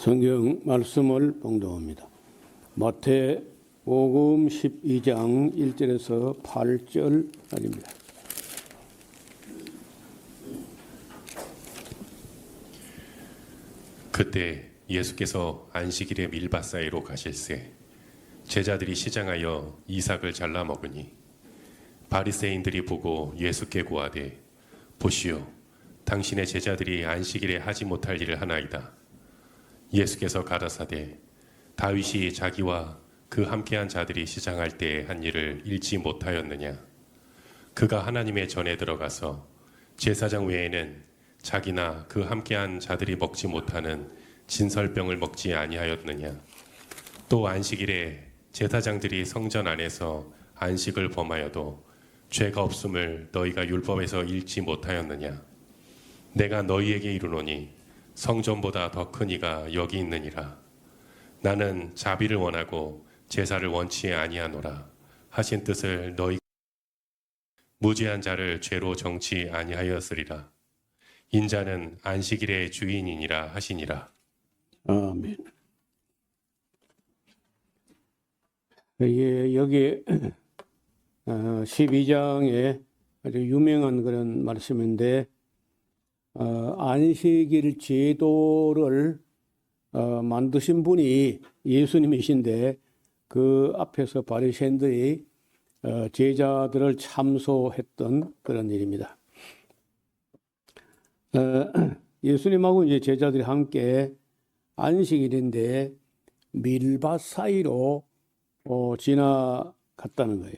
성경 말씀을 봉독합니다. 마태복음 12장 1절에서 8절까지입니다. 그때 예수께서 안식일에 밀밭 사이로 가실새 제자들이 시장하여 이삭을 잘라 먹으니 바리새인들이 보고 예수께 고하되 보시오, 당신의 제자들이 안식일에 하지 못할 일을 하나이다. 예수께서 가라사대 다윗이 자기와 그 함께한 자들이 시장할 때에 한 일을 읽지 못하였느냐. 그가 하나님의 전에 들어가서 제사장 외에는 자기나 그 함께한 자들이 먹지 못하는 진설병을 먹지 아니하였느냐. 또 안식일에 제사장들이 성전 안에서 안식을 범하여도 죄가 없음을 너희가 율법에서 읽지 못하였느냐. 내가 너희에게 이르노니 성전보다 더 큰 이가 여기 있느니라. 나는 자비를 원하고 제사를 원치 아니하노라 하신 뜻을 너희 무죄한 자를 죄로 정치 아니하였으리라. 인자는 안식일의 주인이니라 하시니라. 아멘. 여기 12장에 아주 유명한 그런 말씀인데, 안식일 제도를 만드신 분이 예수님이신데, 그 앞에서 바리새인들이 제자들을 참소했던 그런 일입니다. 예수님하고 이제 제자들이 함께 안식일인데 밀밭 사이로 지나갔다는 거예요.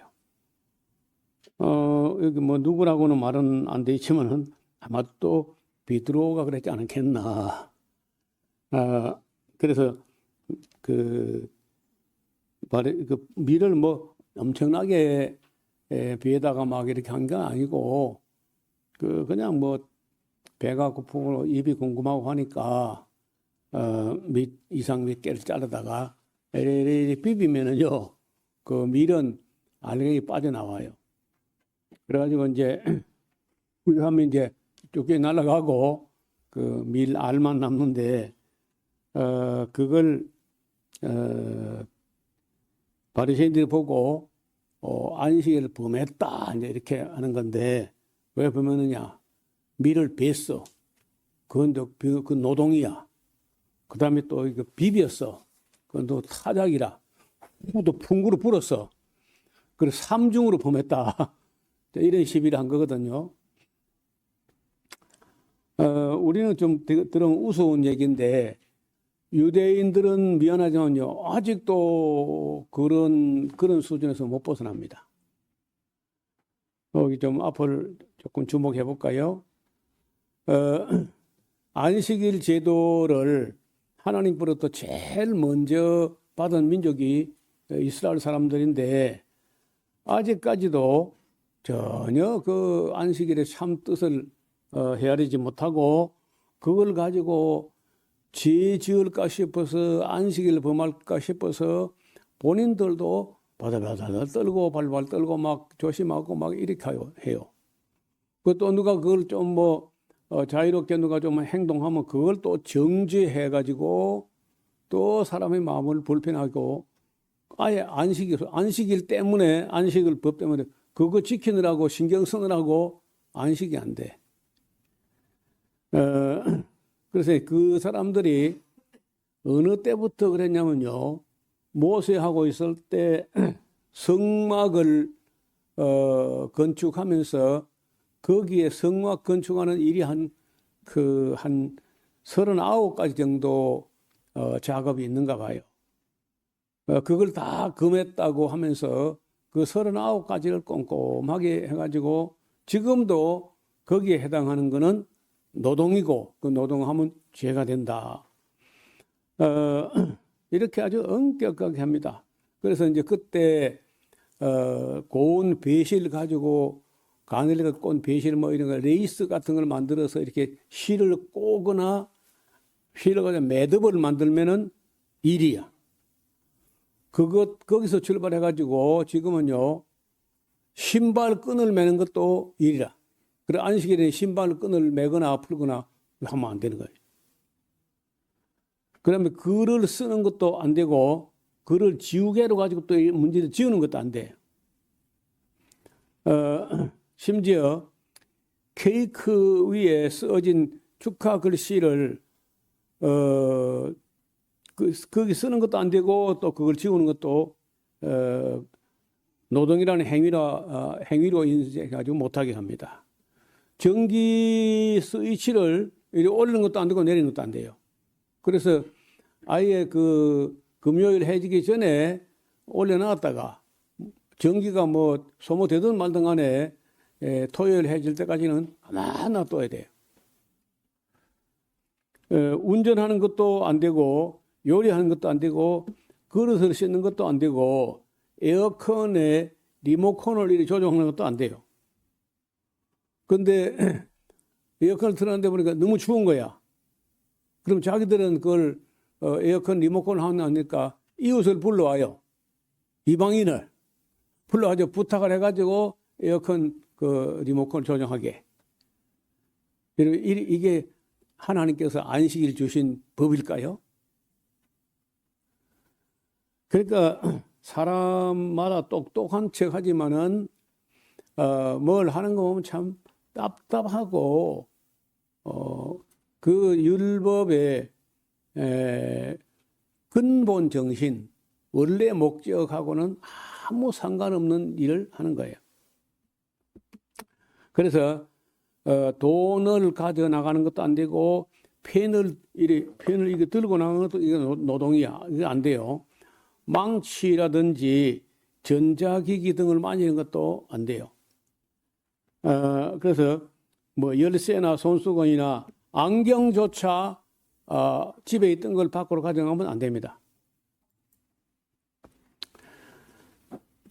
여기 뭐 누구라고는 말은 안 돼 있지만은 아마 또 베드로가 그랬지 않겠나. 그래서 그 밀을 뭐 엄청나게 비에다가 막 이렇게 한 건 아니고, 그냥 뭐 배가 고프고 입이 궁금하고 하니까 밑 이상 몇 개를 자르다가 에레레 비비면은요, 그 밀은 알갱이 빠져나와요. 그래가지고 이제 하면 이제 쭉 날아가고 그 밀 알만 남는데, 그걸 바리새인들이 보고 안식일을 범했다 이제 이렇게 하는 건데, 왜 범했느냐? 밀을 뱄어. 그건 그 노동이야. 그 다음에 또 이거 비볐어. 그건 또 타작이라. 또 풍구로 불었어. 그래서 삼중으로 범했다. 이런 시비를 한 거거든요. 우리는 좀 들으면 우스운 얘기인데, 유대인들은 미안하지만요, 아직도 그런 수준에서 못 벗어납니다. 여기 좀 앞을 조금 주목해 볼까요? 안식일 제도를 하나님으로부터 제일 먼저 받은 민족이 이스라엘 사람들인데, 아직까지도 전혀 그 안식일의 참 뜻을 헤아리지 못하고, 그걸 가지고 죄 지을까 싶어서 안식일을 범할까 싶어서 본인들도 바다바다 떨고 발발 떨고 막 조심하고 막 이렇게 해요. 또 누가 그걸 좀 자유롭게 누가 좀 행동하면 그걸 또 정죄해 가지고 또 사람의 마음을 불편하고, 아예 안식일 때문에, 안식일 법 때문에 그거 지키느라고 신경 쓰느라고 안식이 안 돼. 그래서 그 사람들이 어느 때부터 그랬냐면요, 모세하고 있을 때 성막을 건축하면서 거기에 성막 건축하는 일이 한 39가지 정도 작업이 있는가 봐요. 그걸 다 금했다고 하면서 그 39가지를 꼼꼼하게 해가지고 지금도 거기에 해당하는 거는 노동이고, 그 노동하면 죄가 된다. 이렇게 아주 엄격하게 합니다. 그래서 이제 그때 고운 배실 가지고 가늘게 꼰 배실 뭐 이런 거 레이스 같은 걸 만들어서 이렇게 실을 꼬거나 실을 가지고 매듭을 만들면은 일이야. 거기서 출발해 가지고 지금은요, 신발 끈을 매는 것도 일이라. 그래, 안식일에 신발 끈을 매거나 풀거나 하면 안 되는 거예요. 그러면 글을 쓰는 것도 안 되고 글을 지우개로 가지고 또 이 문제를 지우는 것도 안 돼. 심지어 케이크 위에 써진 축하 글씨를 거기 쓰는 것도 안 되고 또 그걸 지우는 것도 노동이라는 행위로 인해가지고 못하게 합니다. 전기 스위치를 이렇게 올리는 것도 안 되고 내리는 것도 안 돼요. 그래서 아예 그 금요일 해지기 전에 올려놨다가 전기가 뭐 소모되든 말든 간에 토요일 해질 때까지는 가만히 놔둬야 돼요. 운전하는 것도 안 되고 요리하는 것도 안 되고 그릇을 씻는 것도 안 되고 에어컨에 리모컨을 이렇게 조정하는 것도 안 돼요. 근데 에어컨을 틀어놨는데 보니까 너무 추운 거야. 그럼 자기들은 그걸 에어컨 리모컨을 하니까 이웃을 불러와요. 이방인을 불러가지고 부탁을 해가지고 에어컨 그 리모컨 조정하게. 이게 하나님께서 안식일 주신 법일까요? 그러니까 사람마다 똑똑한 척 하지만은 뭘 하는 거 보면 참 답답하고 그 율법의 근본 정신, 원래 목적하고는 아무 상관없는 일을 하는 거예요. 그래서 돈을 가져 나가는 것도 안 되고 펜을 이게 들고 나가는 것도 이게 노동이야. 이게 안 돼요. 망치라든지 전자기기 등을 만지는 것도 안 돼요. 그래서 뭐 열쇠나 손수건이나 안경조차 집에 있던 걸 밖으로 가져가면 안 됩니다.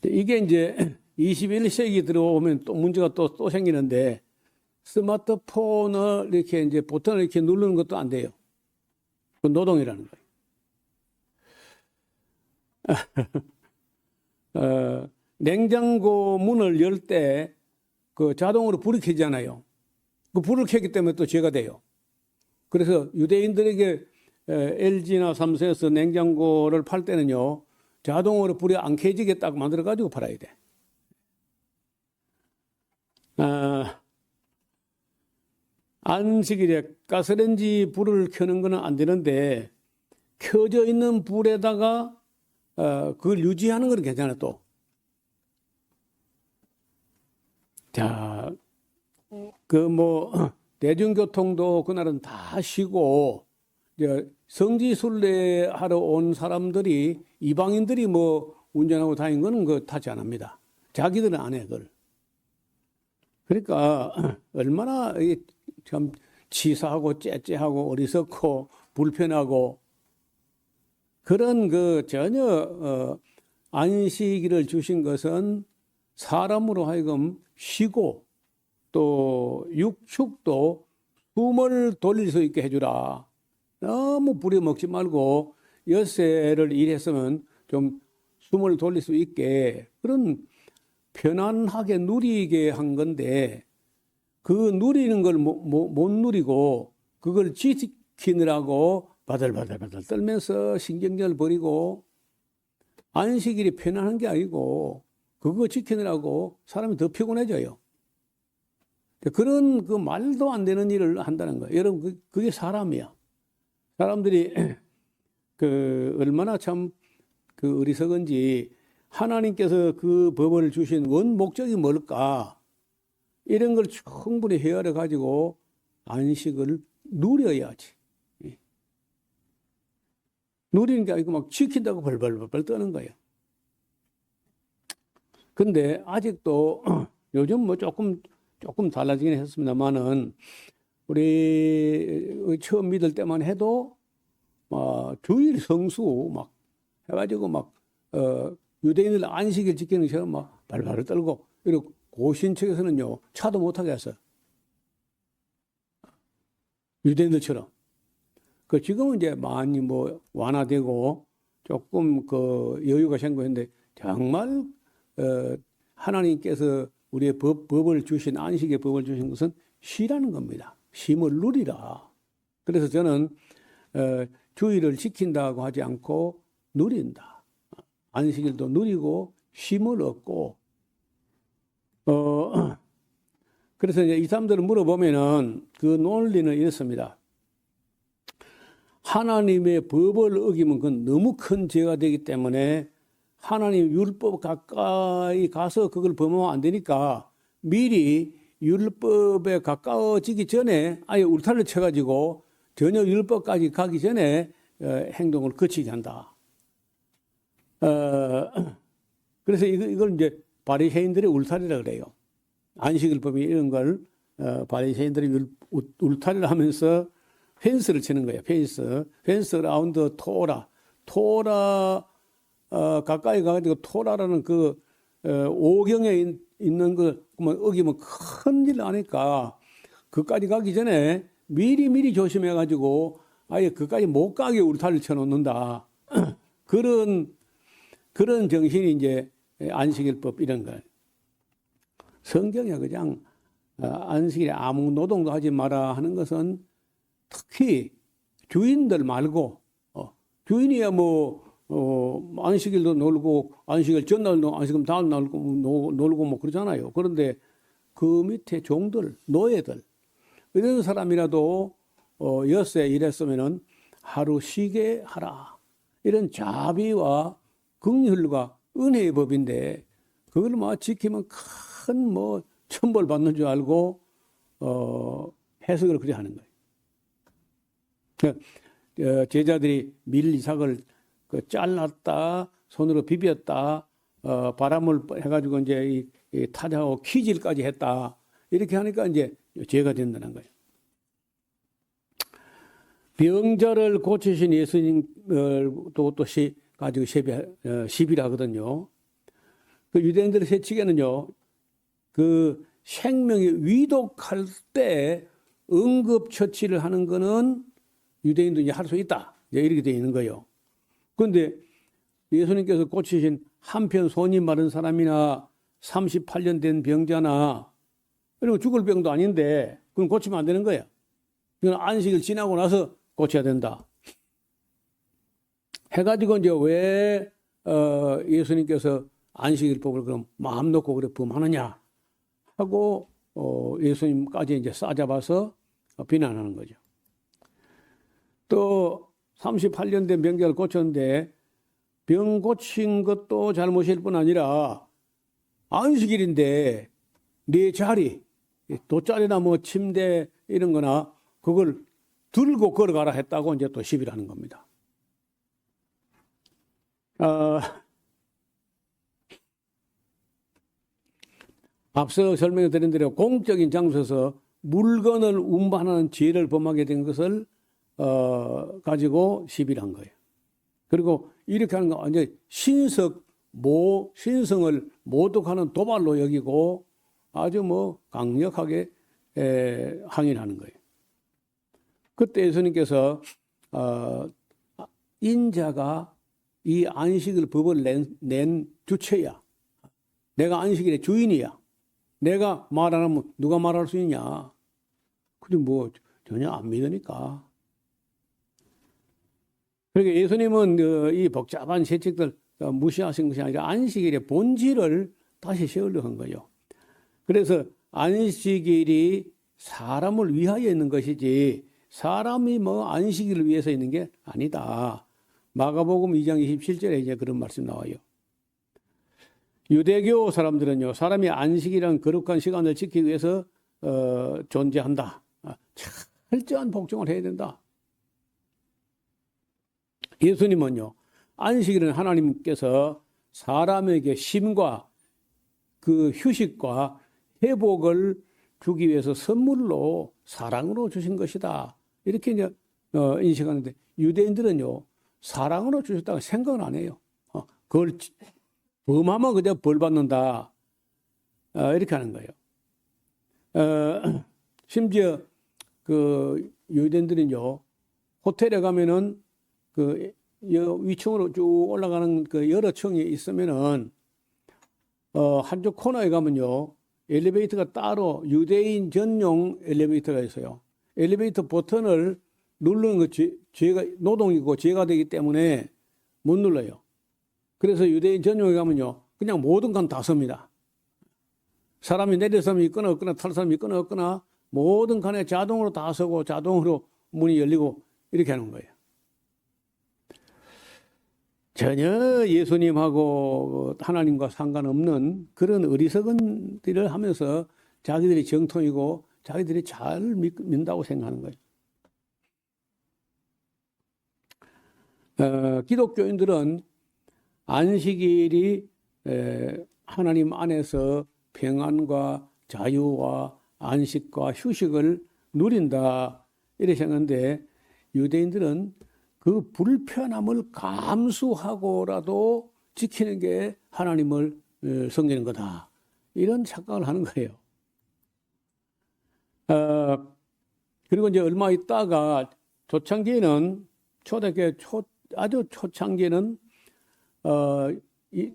이게 이제 21세기 들어오면 또 문제가 또 생기는데 스마트폰을 이렇게 이제 버튼을 이렇게 누르는 것도 안 돼요. 그 노동이라는 거예요. 냉장고 문을 열 때 그 자동으로 불이 켜지잖아요. 그 불을 켜기 때문에 또 죄가 돼요. 그래서 유대인들에게 LG나 삼성에서 냉장고를 팔 때는요, 자동으로 불이 안 켜지게 딱 만들어가지고 팔아야 돼. 안식일에 가스레인지 불을 켜는 거는 안 되는데, 켜져 있는 불에다가 그걸 유지하는 건 괜찮아, 또. 자, 대중교통도 그날은 다 쉬고, 성지순례 하러 온 사람들이, 이방인들이 뭐 운전하고 다니는 거는 그 타치 안 합니다. 자기들은 안 해, 그걸. 그러니까, 얼마나 참 치사하고 째째하고 어리석고 불편하고, 그런 그 전혀, 안식일을 주신 것은 사람으로 하여금 쉬고 또 육축도 숨을 돌릴 수 있게 해주라. 너무 부려먹지 말고 엿새를 일했으면 좀 숨을 돌릴 수 있게 그런 편안하게 누리게 한 건데 그 누리는 걸 못 누리고 그걸 지키느라고 바들바들 떨면서 신경전을 벌이고 안식일이 편안한 게 아니고 그거 지키느라고 사람이 더 피곤해져요. 그런 그 말도 안 되는 일을 한다는 거예요. 여러분, 그게 사람이야. 사람들이 그 얼마나 참 그 어리석은지 하나님께서 그 법을 주신 원 목적이 뭘까? 이런 걸 충분히 헤아려 가지고 안식을 누려야지. 누리는 게 아니고 막 지킨다고 벌벌벌 떠는 거예요. 근데 아직도 요즘 뭐 조금 달라지긴 했습니다만은 우리 처음 믿을 때만 해도 주일 성수 막 해가지고 막 유대인들 안식일 지키는 것처럼 막 발발을 떨고 그리고 고신척에서는요 차도 못하게 했어요. 유대인들처럼. 그 지금은 이제 많이 뭐 완화되고 조금 그 여유가 생겼는데 정말 하나님께서 우리의 법을 주신 안식의 법을 주신 것은 쉬라는 겁니다. 쉼을 누리라. 그래서 저는 주의를 지킨다고 하지 않고 누린다. 안식일도 누리고 쉼을 얻고 그래서 이제 이 사람들을 물어보면은 그 논리는 이렇습니다. 하나님의 법을 어기면 그건 너무 큰 죄가 되기 때문에 하나님 율법 가까이 가서 그걸 범하면 안 되니까 미리 율법에 가까워지기 전에 아예 울타리를 쳐가지고 전혀 율법까지 가기 전에 행동을 거치게 한다. 그래서 이걸 이제 바리새인들의 울타리라 그래요. 안식일법이 이런 걸 바리새인들이 울타리를 하면서 펜스를 치는 거예요. 펜스 라운드 토라 가까이 가가지고 토라라는 그 오경에 있는 거 어기면 큰일 나니까 그까지 가기 전에 미리 조심해가지고 아예 그까지 못 가게 울타리를 쳐놓는다. 그런 정신이 이제 안식일법 이런 거예요. 성경에 그냥 안식일에 아무 노동도 하지 마라 하는 것은 특히 주인들 말고 주인이야 안식일도 놀고 안식일 전날도 안식일 다음 날 놀고 뭐 그러잖아요. 그런데 그 밑에 종들 노예들 이런 사람이라도 엿새 일했으면은 하루 쉬게 하라. 이런 자비와 긍휼과 은혜의 법인데 그걸 지키면 큰 천벌 받는 줄 알고 해석을 그렇게 하는 거예요. 제자들이 밀 이삭을 잘랐다, 손으로 비볐다, 바람을 해가지고 이제 이 타자하고 키질까지 했다. 이렇게 하니까 이제 죄가 된다는 거예요. 병자를 고치신 예수님을 또 가지고 시비를 하거든요. 그 유대인들의 세칙에는요, 그 생명이 위독할 때 응급처치를 하는 거는 유대인도 이제 할 수 있다. 이제 이렇게 되어 있는 거예요. 그런데 예수님께서 고치신 한편 손이 마른 사람이나 38년 된 병자나 이런 거 죽을 병도 아닌데 그건 고치면 안 되는 거예요. 이건 안식일 지나고 나서 고쳐야 된다. 해가지고 이제 왜 예수님께서 안식일법을 그럼 마음 놓고 그래 범하느냐 하고 예수님까지 이제 싸잡아서 비난하는 거죠. 또 38년 된 병자를 고쳤는데 병 고친 것도 잘못일 뿐 아니라 안식일인데 네 자리, 돗자리나 침대 이런 거나 그걸 들고 걸어가라 했다고 이제 또 시비를 하는 겁니다. 앞서 설명해 드린 대로 공적인 장소에서 물건을 운반하는 죄를 범하게 된 것을 가지고 시비를 한 거예요. 그리고 이렇게 하는 거 완전 신성을 모독하는 도발로 여기고 아주 강력하게 항의하는 거예요. 그때 예수님께서 인자가 이 안식일 법을 낸 주체야. 내가 안식일의 주인이야. 내가 말 안 하면 누가 말할 수 있냐. 근데 전혀 안 믿으니까. 그러니까 예수님은 이 복잡한 세칙들 무시하신 것이 아니라 안식일의 본질을 다시 세우려고 한 거예요. 그래서 안식일이 사람을 위하여 있는 것이지 사람이 안식일을 위해서 있는 게 아니다. 마가복음 2장 27절에 이제 그런 말씀 나와요. 유대교 사람들은요, 사람이 안식이라는 거룩한 시간을 지키기 위해서 존재한다. 철저한 복종을 해야 된다. 예수님은요, 안식일은 하나님께서 사람에게 쉼과 그 휴식과 회복을 주기 위해서 선물로 사랑으로 주신 것이다. 이렇게 이제 인식하는데 유대인들은요, 사랑으로 주셨다고 생각을 안 해요. 그걸 범하면 그냥 벌 받는다. 이렇게 하는 거예요. 심지어 그 유대인들은요, 호텔에 가면은 그 위층으로 쭉 올라가는 그 여러 층이 있으면은 한쪽 코너에 가면요, 엘리베이터가 따로 유대인 전용 엘리베이터가 있어요. 엘리베이터 버튼을 누르는 거 죄가 노동이고 죄가 되기 때문에 못 눌러요. 그래서 유대인 전용에 가면요, 그냥 모든 건 다 섭니다. 사람이 내릴 사람이 있거나 없거나 탈 사람이 있거나 없거나 모든 칸에 자동으로 다 서고 자동으로 문이 열리고 이렇게 하는 거예요. 전혀 예수님하고 하나님과 상관없는 그런 어리석은 일을 하면서 자기들이 정통이고 자기들이 잘 믿는다고 생각하는 거예요. 기독교인들은 안식일이 하나님 안에서 평안과 자유와 안식과 휴식을 누린다 이렇게 생각하는데, 유대인들은 그 불편함을 감수하고라도 지키는 게 하나님을 섬기는 거다, 이런 착각을 하는 거예요. 그리고 이제 얼마 있다가 초창기에는 초대교회 아주 초창기에는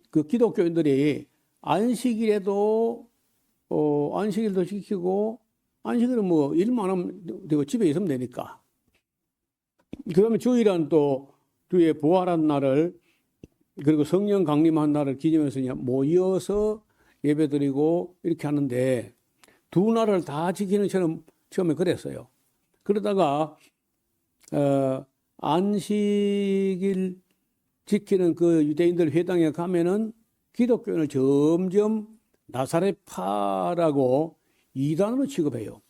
그 기독교인들이 안식일에도 안식일도 지키고, 안식일은 뭐 일만 하면 되고 집에 있으면 되니까. 그다음에 주일은 또 주의 부활한 날을, 그리고 성령 강림한 날을 기념해서 그냥 모여서 예배드리고 이렇게 하는데, 두 날을 다 지키는 처럼 처음에 그랬어요. 그러다가 안식일 지키는 그 유대인들 회당에 가면은 기독교인을 점점 나사렛파라고 이단으로 취급해요,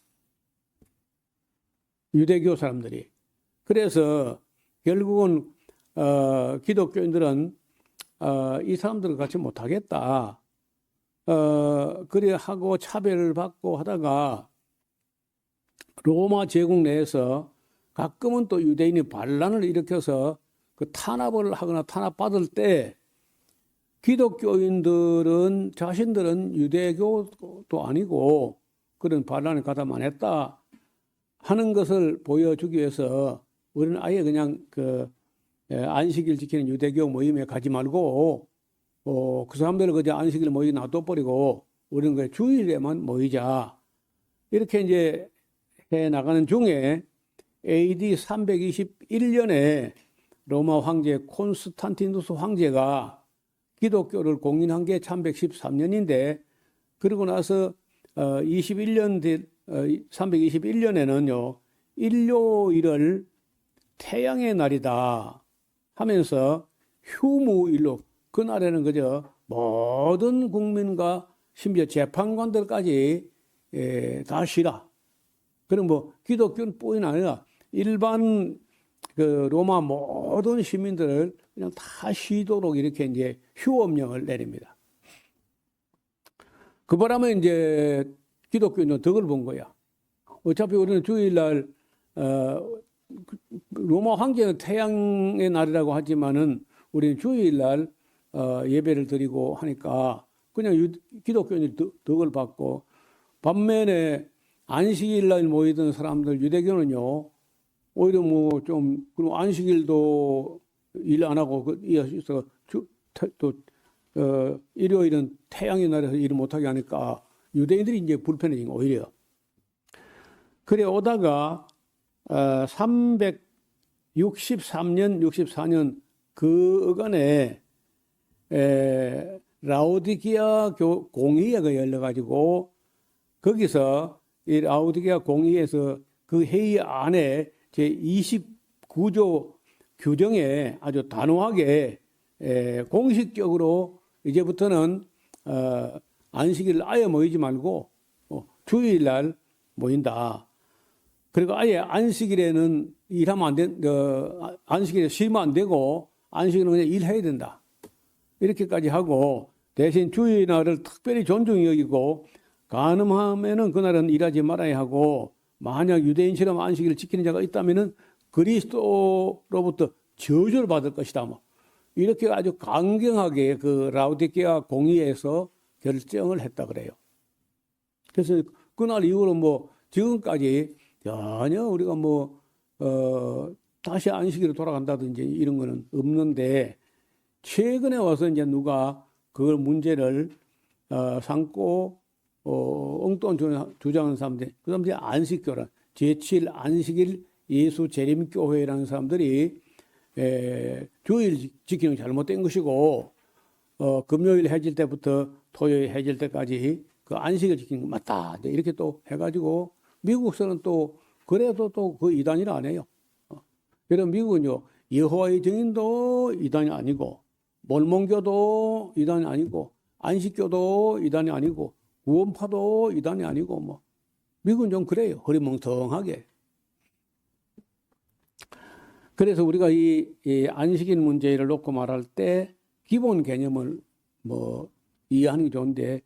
유대교 사람들이. 그래서 결국은 기독교인들은 이 사람들과 같이 못하겠다, 그래 하고 차별을 받고 하다가 로마 제국 내에서 가끔은 또 유대인이 반란을 일으켜서 그 탄압을 하거나 탄압받을 때 기독교인들은 자신들은 유대교도 아니고 그런 반란에 가담 안 했다 하는 것을 보여주기 위해서 우리는 아예 그냥 그 안식일 지키는 유대교 모임에 가지 말고 그 사람들을 그저 안식일 모이게 놔둬버리고 우리는 그 주일에만 모이자, 이렇게 이제 해 나가는 중에 AD 321년에 로마 황제 콘스탄티누스 황제가 기독교를 공인한 게 1113년인데, 그러고 나서 321년에는요 일요일을 태양의 날이다 하면서 휴무일로, 그날에는 그저 모든 국민과 심지어 재판관들까지 다 쉬라. 그럼 뭐 기독교는 뿐이 아니라 일반 그 로마 모든 시민들을 그냥 다 쉬도록 이렇게 이제 휴업령을 내립니다. 그 바람에 이제 기독교인은 덕을 본 거야. 어차피 우리는 주일날 로마 황제는 태양의 날이라고 하지만은 우리는 주일날 예배를 드리고 하니까 그냥 기독교인이 덕을 받고, 반면에 안식일날 모이던 사람들 유대교는요 오히려 뭐 좀 그럼 안식일도 일 안 하고 있어서 또 일요일은 태양의 날에서 일을 못하게 하니까 유대인들이 이제 불편해진 거 오히려. 그래 오다가 363년 64년 그 어간에 라오디게아 공의회가 열려가지고 거기서 이 라오디게아 공의회에서 그 회의 안에 제 29조 규정에 아주 단호하게 공식적으로 이제부터는 안식일 아예 모이지 말고 주일날 모인다. 그리고 아예 안식일에는 일하면 안 된, 안식일에 쉬면 안 되고 안식일은 그냥 일해야 된다. 이렇게까지 하고 대신 주일날을 특별히 존중히 여기고 가능하면은 그날은 일하지 말아야 하고, 만약 유대인처럼 안식일을 지키는 자가 있다면은 그리스도로부터 저주를 받을 것이다. 뭐 이렇게 아주 강경하게 그 라오디게아 공의회에서 결정을 했다 그래요. 그래서 그날 이후로 뭐 지금까지 전혀 우리가 뭐 다시 안식일로 돌아간다든지 이런 거는 없는데, 최근에 와서 이제 누가 그걸 문제를 삼고 엉뚱한 주장하는 사람들, 그 사람들이 안식교란 제7 안식일 예수 재림교회라는 사람들이 주일 지키는 게 잘못된 것이고 금요일 해질 때부터 토요일 해질 때까지 그 안식을 지키는 거 맞다. 이렇게 또 해가지고 미국에서는 또 그래도 또 그 이단이라 안 해요. 그래서 미국은요 여호와의 증인도 이단이 아니고 몰몬교도 이단이 아니고 안식교도 이단이 아니고 구원파도 이단이 아니고 뭐 미국은 좀 그래요. 허리멍텅하게. 그래서 우리가 이 안식일 문제를 놓고 말할 때 기본 개념을 뭐 이해하는 게 좋은데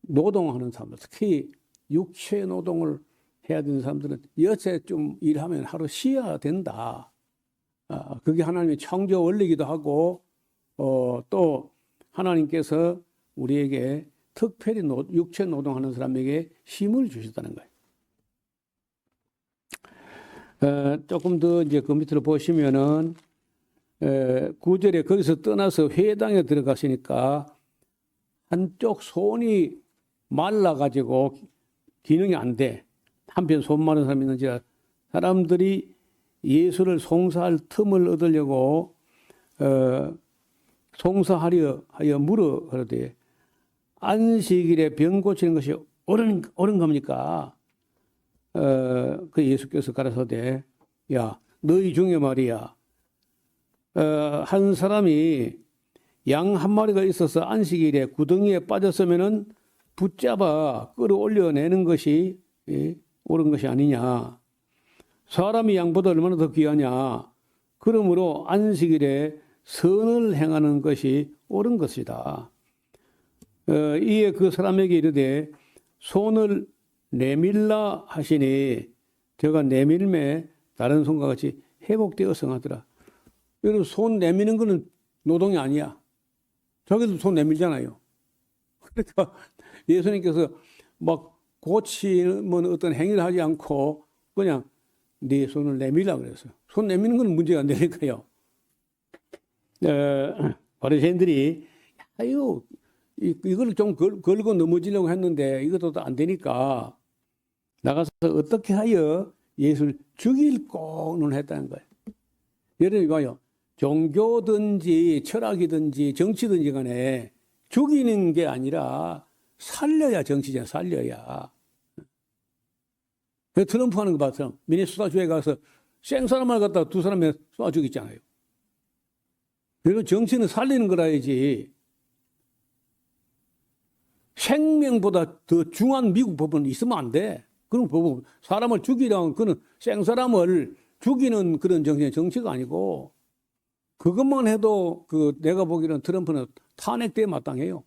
노동하는 사람들, 특히 육체 노동을 해야 되는 사람들은 여태 좀 일하면 하루 쉬어야 된다. 그게 하나님의 창조 원리이기도 하고 또 하나님께서 우리에게 특별히 육체 노동하는 사람에게 힘을 주셨다는 거예요. 조금 더 이제 그 밑으로 보시면은 9절에 거기서 떠나서 회당에 들어가시니까 한쪽 손이 말라가지고 기능이 안 돼. 한편 손 마른 사람이 있는지 사람들이 예수를 송사할 틈을 얻으려고 송사하려 하여 물어 그러되 안식일에 병 고치는 것이 옳은 겁니까? 그 예수께서 가라사대 야 너희 중에 말이야 한 사람이 양 한 마리가 있어서 안식일에 구덩이에 빠졌으면은 붙잡아 끌어올려내는 것이 옳은 것이 아니냐. 사람이 양보다 얼마나 더 귀하냐. 그러므로 안식일에 선을 행하는 것이 옳은 것이다. 이에 그 사람에게 이르되 손을 내밀라 하시니 저가 내밀매 다른 손과 같이 회복되어서 하더라. 여러분 손 내미는 거는 노동이 아니야. 저기도 손 내밀잖아요. 그러니까 예수님께서 막 고치면 어떤 행위를 하지 않고 그냥 네 손을 내밀라 그랬어요. 손 내미는 건 문제가 안 되니까요. 바리새인들이 아유 이걸 좀 걸고 넘어지려고 했는데 이것도 안 되니까 나가서 어떻게 하여 예수를 죽일고는 했다는 거예요. 예를 들어요. 종교든지 철학이든지 정치든지 간에 죽이는 게 아니라 살려야 정치잖아. 살려야. 트럼프 하는 거 봐서 미네소타주에 가서 생사람을 갖다가 두 사람에 쏴 죽였잖아요. 그리고 정치는 살리는 거라야지. 생명보다 더 중한 미국 법은 있으면 안 돼. 그런 법은 사람을 죽이려면 그는 생사람을 죽이는 그런 정치가 아니고 그것만 해도 그 내가 보기에는 트럼프는 탄핵돼야 마땅해요.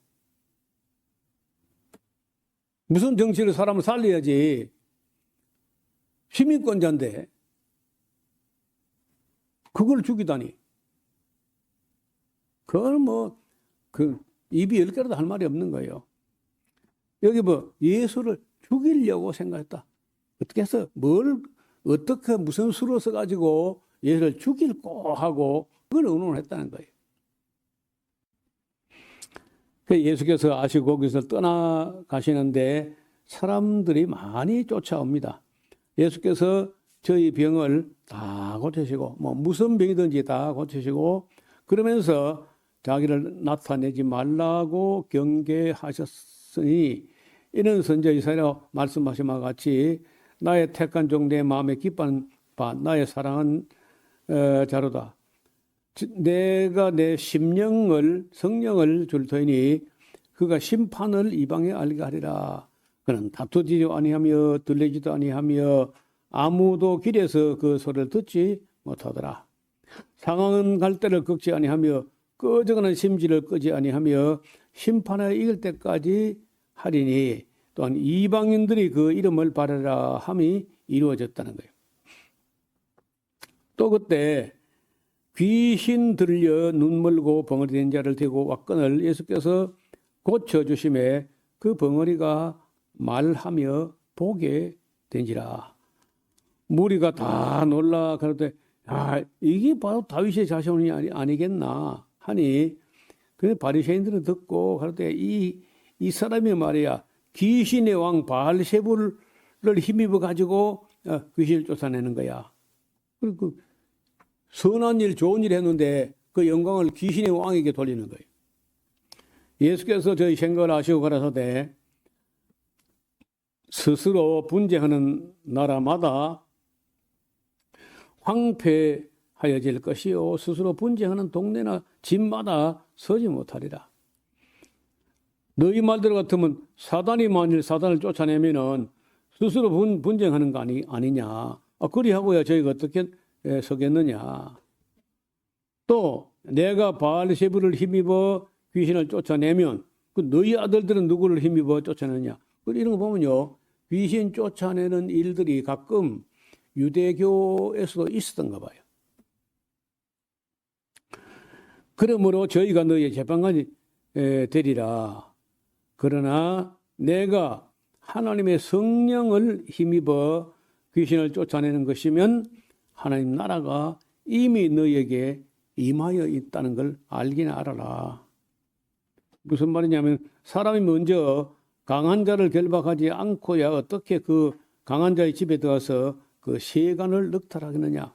무슨 정치를 사람을 살려야지. 시민권자인데 그걸 죽이다니. 그건 뭐 그 입이 10개라도 할 말이 없는 거예요. 여기 뭐 예수를 죽이려고 생각했다. 어떻게 해서 어떻게 무슨 수로 써가지고 예수를 죽일고 하고 그걸 의논했다는 거예요. 예수께서 아시고 거기서 떠나가시는데 사람들이 많이 쫓아옵니다. 예수께서 저희 병을 다 고치시고 뭐 무슨 병이든지 다 고치시고 그러면서 자기를 나타내지 말라고 경계하셨으니 이는 선지자 이사야가 말씀하신 바와 같이 나의 택한 종 내 마음에 기뻐하는 바 나의 사랑한 자로다. 내가 내 성령을 줄 터이니 그가 심판을 이방에 알게 하리라. 그는 다투지도 아니하며 들리지도 아니하며 아무도 길에서 그 소리를 듣지 못하더라. 상황은 갈대를 꺾지 아니하며 꺼져가는 심지를 끄지 아니하며 심판에 이길 때까지 하리니 또한 이방인들이 그 이름을 바라라 함이 이루어졌다는 거예요. 또 그때 귀신 들려 눈 멀고 벙어리 된 자를 대고 왔건을 예수께서 고쳐주심에 그 벙어리가 말하며 보게 된지라. 무리가 다 놀라 그러되 이게 바로 다윗의 자손이 아니겠나 하니 그 바리새인들은 듣고 그러되 이 사람이 말이야 귀신의 왕 바알세불을 힘입어 가지고 귀신을 쫓아내는 거야. 그 선한 일, 좋은 일 했는데 그 영광을 귀신의 왕에게 돌리는 거예요. 예수께서 저희 생각을 하시고 가라사대 스스로 분쟁하는 나라마다 황폐하여질 것이요 스스로 분쟁하는 동네나 집마다 서지 못하리라. 너희 말대로 같으면 사단이 만일 사단을 쫓아내면은 스스로 분쟁하는 거 아니냐. 그리하고야 저희가 어떻게 서겠느냐. 또 내가 바알세불을 힘입어 귀신을 쫓아내면 그 너희 아들들은 누구를 힘입어 쫓아내느냐. 이런 거 보면요. 귀신 쫓아내는 일들이 가끔 유대교에서도 있었던가 봐요. 그러므로 저희가 너희의 재판관이 되리라. 그러나 내가 하나님의 성령을 힘입어 귀신을 쫓아내는 것이면 하나님 나라가 이미 너희에게 임하여 있다는 걸 알기나 알아라. 무슨 말이냐면 사람이 먼저 강한 자를 결박하지 않고야 어떻게 그 강한 자의 집에 들어가서 그 세간을 늑탈하겠느냐.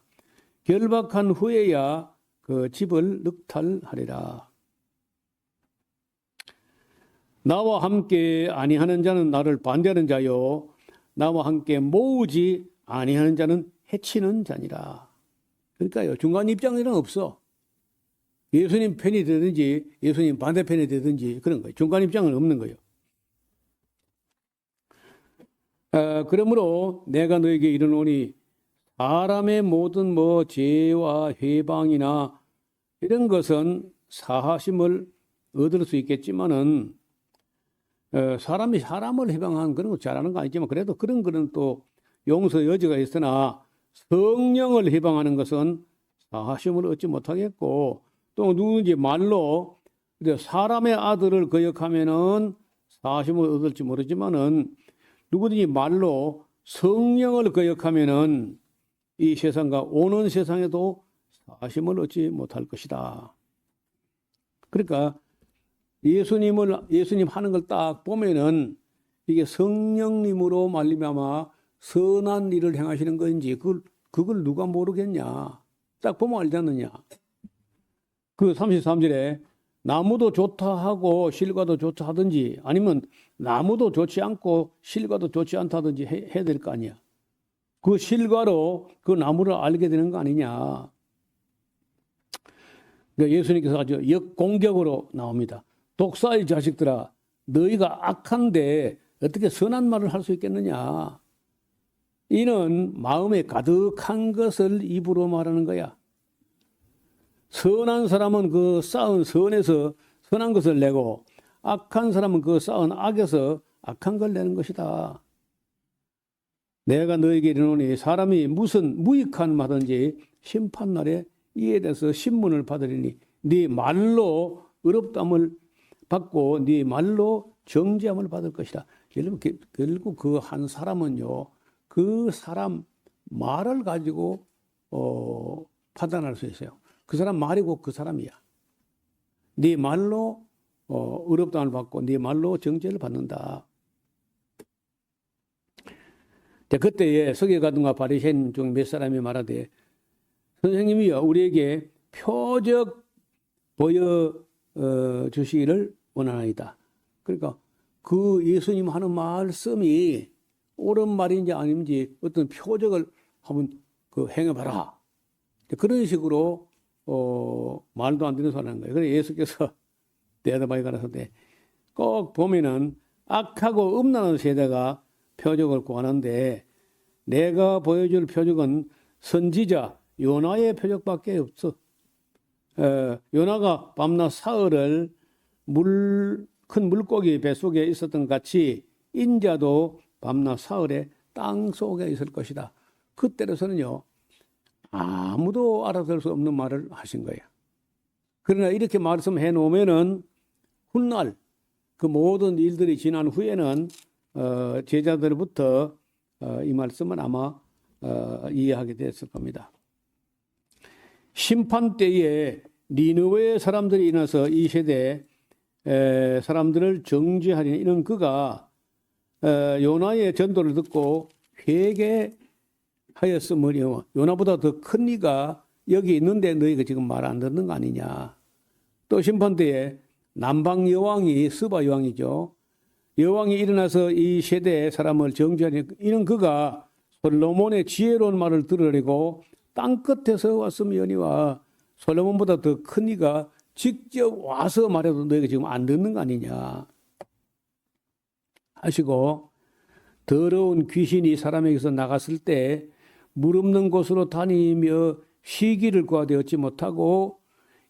결박한 후에야 그 집을 늑탈하리라. 나와 함께 아니하는 자는 나를 반대하는 자요 나와 함께 모으지 아니하는 자는 해치는 자니라. 그러니까요. 중간 입장이란 없어. 예수님 편이 되든지 예수님 반대편이 되든지 그런 거예요. 중간 입장은 없는 거예요. 그러므로 내가 너에게 이르노니 사람의 모든 죄와 회방이나 이런 것은 사하심을 얻을 수 있겠지만은 사람이 사람을 해방하는 그런 거 잘하는 거 아니지만 그래도 그런 거는 또 용서 여지가 있으나 성령을 해방하는 것은 사하심을 얻지 못하겠고 또 누군지 말로 사람의 아들을 거역하면은 사하심을 얻을지 모르지만은 누구든지 말로 성령을 거역하면은 이 세상과 오는 세상에도 사하심을 얻지 못할 것이다. 그러니까 예수님 하는 걸 딱 보면은 이게 성령님으로 말미암아 선한 일을 행하시는 건지 그걸 누가 모르겠냐. 딱 보면 알지 않느냐. 그 33절에 나무도 좋다 하고 실과도 좋다 하든지 아니면 나무도 좋지 않고 실과도 좋지 않다 하든지 해야 될 거 아니야. 그 실과로 그 나무를 알게 되는 거 아니냐. 예수님께서 아주 역공격으로 나옵니다. 독사의 자식들아 너희가 악한데 어떻게 선한 말을 할 수 있겠느냐. 이는 마음에 가득한 것을 입으로 말하는 거야. 선한 사람은 그 쌓은 선에서 선한 것을 내고 악한 사람은 그 쌓은 악에서 악한 걸 내는 것이다. 내가 너에게 이르노니 사람이 무슨 무익한 말든지 심판날에 이에 대해서 신문을 받으리니 네 말로 의롭다함을 받고 네 말로 정죄함을 받을 것이다. 결국 그 한 사람은요. 그 사람 말을 가지고 판단할 수 있어요. 그 사람 말이고 그 사람이야. 네 말로 의롭다함을 받고 네 말로 정죄를 받는다. 그때에 서기관과 바리새인 중 몇 사람이 말하되 선생님이여 우리에게 표적 보여 주시기를 원하나이다. 그러니까 그 예수님 하는 말씀이 옳은 말인지 아닌지 어떤 표적을 한번 행해봐라. 그런 식으로 말도 안 되는 소리 하는 거예요. 그래서 예수께서 대답하여 가라사대 꼭 보면은 악하고 음란한 세대가 표적을 구하는데 내가 보여줄 표적은 선지자 요나의 표적밖에 없어. 요나가 밤낮 사흘을 큰 물고기 뱃속에 있었던 같이 인자도 밤낮 사흘에 땅 속에 있을 것이다. 그때로서는요 아무도 알아들 수 없는 말을 하신 거예요. 그러나 이렇게 말씀해 놓으면은 훗날 그 모든 일들이 지난 후에는 제자들부터 이 말씀은 아마 이해하게 됐을 겁니다. 심판 때에 니느웨 사람들이 일어나서 이 세대 사람들을 정죄하리니 이는 그가 요나의 전도를 듣고 회개하지 하였으므로 요나보다 더 큰 이가 여기 있는데 너희가 지금 말 안 듣는 거 아니냐. 또 심판대에 남방 여왕이 스바 여왕이죠. 여왕이 일어나서 이 세대의 사람을 정죄하니 이는 그가 솔로몬의 지혜로운 말을 들으려고 땅 끝에서 왔으며니와 솔로몬보다 더 큰 이가 직접 와서 말해도 너희가 지금 안 듣는 거 아니냐 하시고, 더러운 귀신이 사람에게서 나갔을 때 물 없는 곳으로 다니며 쉬기를 구하되 얻지 못하고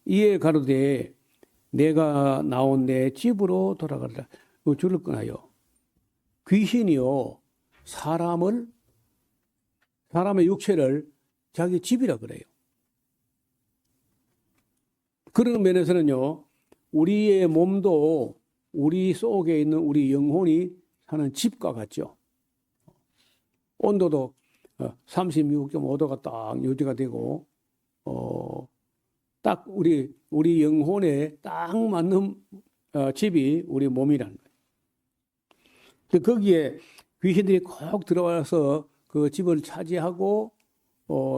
이에 가로되 내가 나온 내 집으로 돌아가리라. 줄을 끊어요. 귀신이요 사람의 육체를 자기 집이라 그래요. 그런 면에서는요, 우리의 몸도 우리 속에 있는 우리 영혼이 사는 집과 같죠. 온도도 36.5도가 딱 유지가 되고, 딱 우리 영혼에 딱 맞는 집이 우리 몸이라는 거예요. 거기에 귀신들이 꼭 들어와서 그 집을 차지하고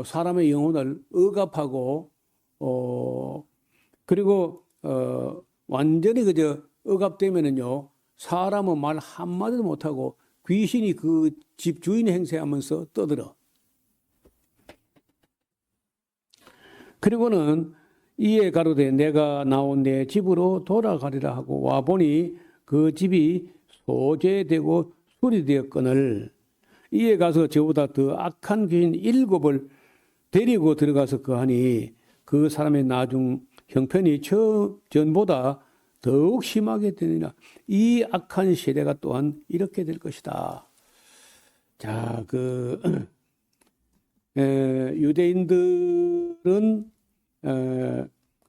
사람의 영혼을 억압하고 그리고 완전히 그저 억압되면은요, 사람은 말 한마디도 못하고 귀신이 그 집 주인 행세하면서 떠들어. 그리고는 이에 가로되 내가 나온 내 집으로 돌아가리라 하고 와보니 그 집이 소재되고 수리되었거늘 이에 가서 저보다 더 악한 귀신 7을 데리고 들어가서 거하니 그 사람의 나중 형편이 전보다 더욱 심하게 되느니라. 이 악한 세대가 또한 이렇게 될 것이다. 자, 유대인들은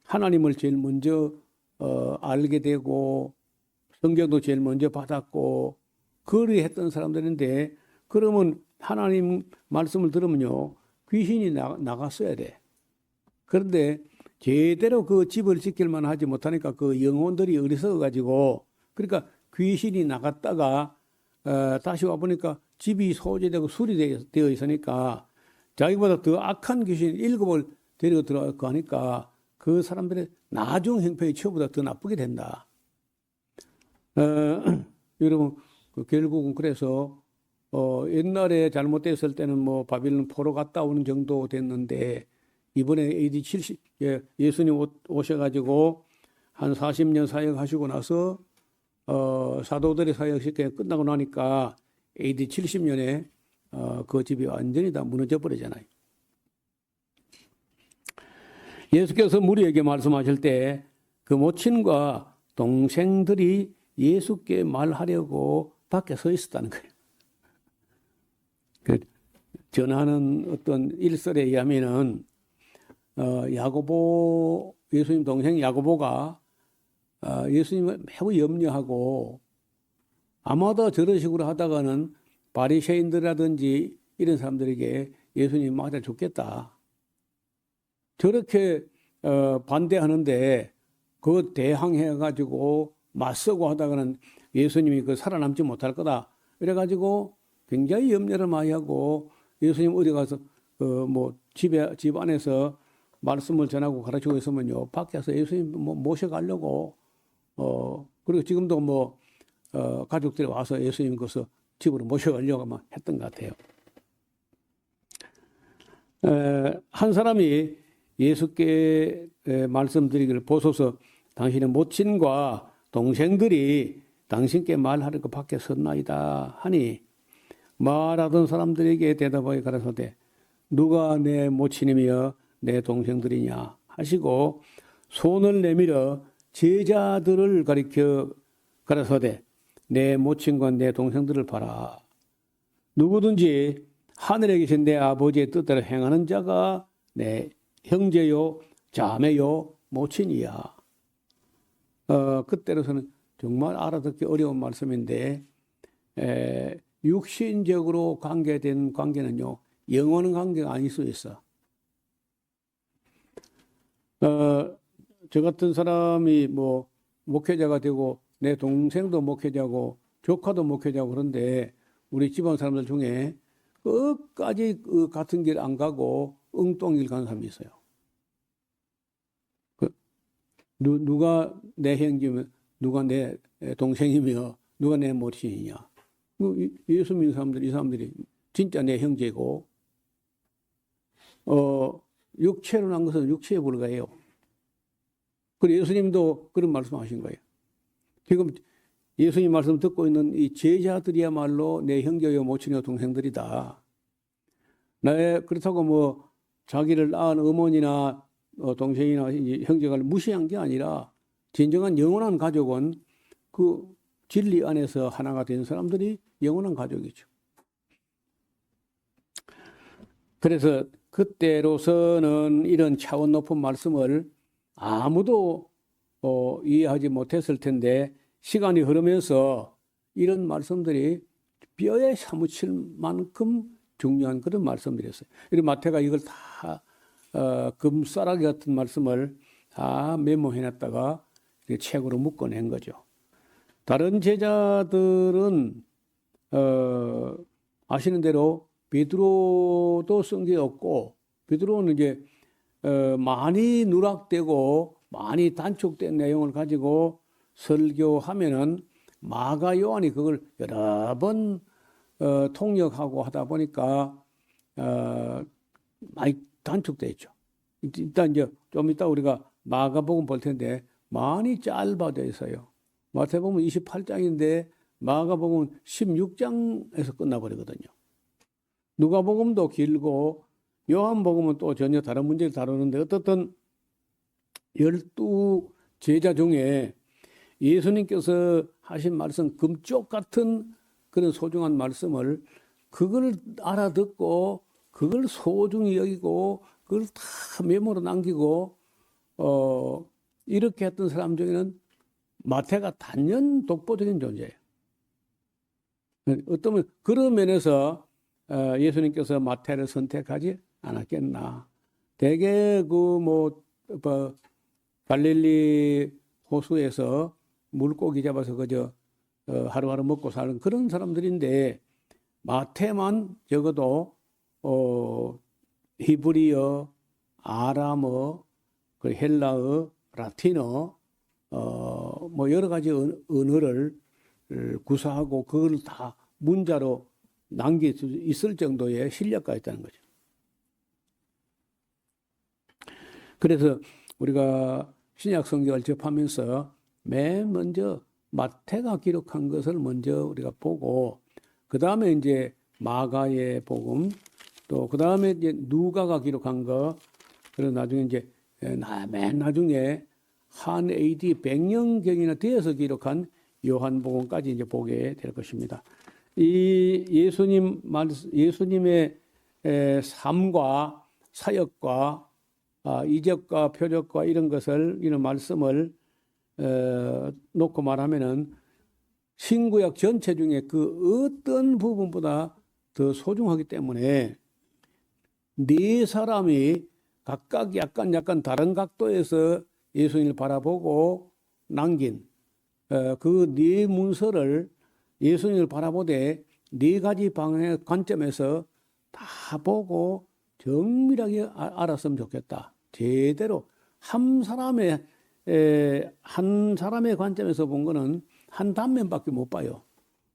하나님을 제일 먼저 알게 되고 성경도 제일 먼저 받았고 그리했던 사람들인데, 그러면 하나님 말씀을 들으면요 귀신이 나갔어야 돼. 그런데 제대로 그 집을 지킬만 하지 못하니까 그 영혼들이 어리석어 가지고, 그러니까 귀신이 나갔다가 다시 와보니까 집이 소재되고 수리되어 있으니까 자기보다 더 악한 귀신 7을 데리고 들어가고 하니까 그 사람들의 나중 형편이 처보다 더 나쁘게 된다. 여러분, 결국은 그래서 옛날에 잘못됐을 때는 뭐 바빌론 포로 갔다 오는 정도 됐는데, 이번에 AD 70, 예수님 오셔가지고 한 40년 사역하시고 나서 사도들의 사역시켜 끝나고 나니까 AD 70년에 그 집이 완전히 다 무너져 버리잖아요. 예수께서 무리에게 말씀하실 때 그 모친과 동생들이 예수께 말하려고 밖에 서 있었다는 거예요. 그 전하는 어떤 일설에 의하면은 야고보, 예수님 동생 야고보가 예수님을 매우 염려하고 아마도 저런 식으로 하다가는 바리새인들이라든지 이런 사람들에게 예수님 맞아 죽겠다. 저렇게 반대하는데 그 대항해가지고 맞서고 하다가는 예수님이 그 살아남지 못할 거다. 이래가지고 굉장히 염려를 많이 하고 예수님 어디 가서 집 안에서 말씀을 전하고 가르치고 있으면요, 밖에서 예수님 모셔가려고 그리고 지금도 가족들이 와서 예수님 거기서 집으로 모셔가려고 했던 것 같아요. 한 사람이 예수께 말씀드리기를 보소서 당신의 모친과 동생들이 당신께 말하려고 밖에 섰나이다 하니 말하던 사람들에게 대답하여 가라사대 누가 내 모친이며 내 동생들이냐 하시고 손을 내밀어 제자들을 가리켜 가라사대 내 모친과 내 동생들을 봐라. 누구든지 하늘에 계신 내 아버지의 뜻대로 행하는 자가 내 형제요 자매요 모친이야. 그때로서는 정말 알아듣기 어려운 말씀인데 육신적으로 관계된 관계는요 영원한 관계가 아닐 수 있어. 저 같은 사람이 목회자가 되고 내 동생도 목회자고 조카도 목회자고 그런데 우리 집안 사람들 중에 끝까지 그 같은 길 안 가고 엉뚱길 가는 사람이 있어요. 누가 내 형제며, 누가 내 동생이며, 누가 내 모친이냐. 예수 믿는 사람들이, 이 사람들이 진짜 내 형제고, 육체로 난 것은 육체에 불과해요. 그리고 예수님도 그런 말씀하신 거예요. 지금 예수님 말씀 듣고 있는 이 제자들이야말로 내 형제요 모친이요 동생들이다. 그렇다고 뭐 자기를 낳은 어머니나 동생이나 형제가 무시한 게 아니라 진정한 영원한 가족은 그 진리 안에서 하나가 된 사람들이 영원한 가족이죠. 그래서 그때로서는 이런 차원 높은 말씀을 아무도 이해하지 못했을 텐데 시간이 흐르면서 이런 말씀들이 뼈에 사무칠 만큼 중요한 그런 말씀들이었어요. 그리고 마태가 이걸 다 금싸라기 같은 말씀을 다 메모해놨다가 책으로 묶어낸 거죠. 다른 제자들은 아시는 대로 베드로도 쓴 게 없고 베드로는 이제 많이 누락되고 많이 단축된 내용을 가지고 설교하면은 마가 요한이 그걸 여러 번 통역하고 하다 보니까 많이 단축돼 있죠. 일단 이제 좀 이따 우리가 마가복음 볼 텐데 많이 짧아져 있어요. 마태복음 28장인데 마가복음 16장에서 끝나버리거든요. 누가복음도 길고 요한복음은 또 전혀 다른 문제를 다루는데 어떻든 12 제자 중에 예수님께서 하신 말씀 금쪽 같은 그런 소중한 말씀을 그걸 알아듣고 그걸 소중히 여기고 그걸 다 메모로 남기고 이렇게 했던 사람 중에는 마태가 단연 독보적인 존재예요. 어떤 그런 면에서 예수님께서 마태를 선택하지 않았겠나. 대개 갈릴리 호수에서 물고기 잡아서 그저 하루하루 먹고 사는 그런 사람들인데 마태만 적어도 히브리어, 아람어, 그 헬라어, 라틴어 뭐 여러 가지 언어를 구사하고 그걸 다 문자로 남길 수 있을 정도의 실력가 있다는 거죠. 그래서 우리가 신약 성경을 접하면서 맨 먼저 마태가 기록한 것을 먼저 우리가 보고 그 다음에 이제 마가의 복음 또 그 다음에 이제 누가가 기록한 거 그리고 나중에 이제 맨 나중에 한 AD 100년경이나 되어서 기록한 요한복음까지 이제 보게 될 것입니다. 이 예수님의 삶과 사역과 이적과 표적과 이런 말씀을 놓고 말하면은 신구약 전체 중에 그 어떤 부분보다 더 소중하기 때문에 네 사람이 각각 약간 다른 각도에서 예수님을 바라보고 남긴 그 네 문서를 예수님을 바라보되 네 가지 방향의 관점에서 다 보고 정밀하게 알았으면 좋겠다. 제대로 한 사람의 관점에서 본 거는 한 단면밖에 못 봐요.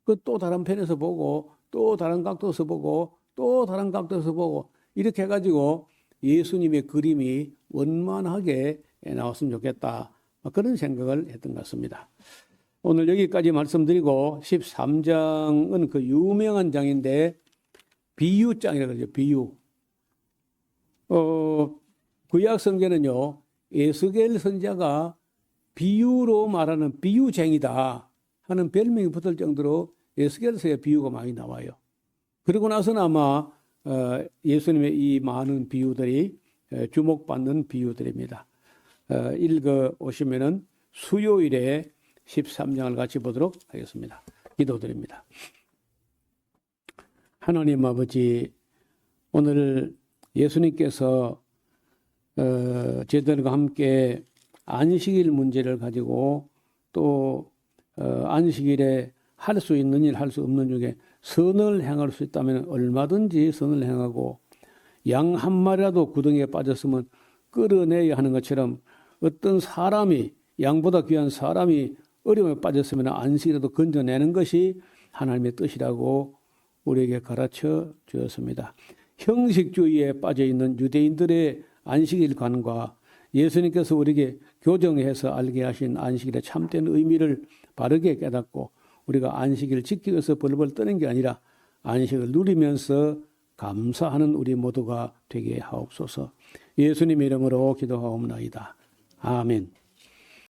그 또 다른 편에서 보고 또 다른 각도에서 보고 또 다른 각도에서 보고 이렇게 해가지고 예수님의 그림이 원만하게 나왔으면 좋겠다. 그런 생각을 했던 것 같습니다. 오늘 여기까지 말씀드리고 13장은 그 유명한 장인데 비유장이라고 그러죠. 비유. 구약 성경은요. 에스겔 선지자가 비유로 말하는 비유쟁이다 하는 별명이 붙을 정도로 에스겔서에 비유가 많이 나와요. 그러고 나서는 아마 예수님의 이 많은 비유들이 주목받는 비유들입니다. 읽어 오시면은 수요일에 13장을 같이 보도록 하겠습니다. 기도드립니다. 하나님 아버지, 오늘 예수님께서 제자들과 함께 안식일 문제를 가지고 또 안식일에 할 수 있는 일, 할 수 없는 중에 선을 행할 수 있다면 얼마든지 선을 행하고 양 한 마리라도 구덩이에 빠졌으면 끌어내야 하는 것처럼 어떤 사람이 양보다 귀한 사람이 어려움에 빠졌으면 안식이라도 건져내는 것이 하나님의 뜻이라고 우리에게 가르쳐 주었습니다. 형식주의에 빠져 있는 유대인들의 안식일관과 예수님께서 우리에게 교정해서 알게 하신 안식일의 참된 의미를 바르게 깨닫고 우리가 안식일을 지키기 위해서 벌벌 떠는 게 아니라 안식을 누리면서 감사하는 우리 모두가 되게 하옵소서. 예수님 이름으로 기도하옵나이다. 아멘.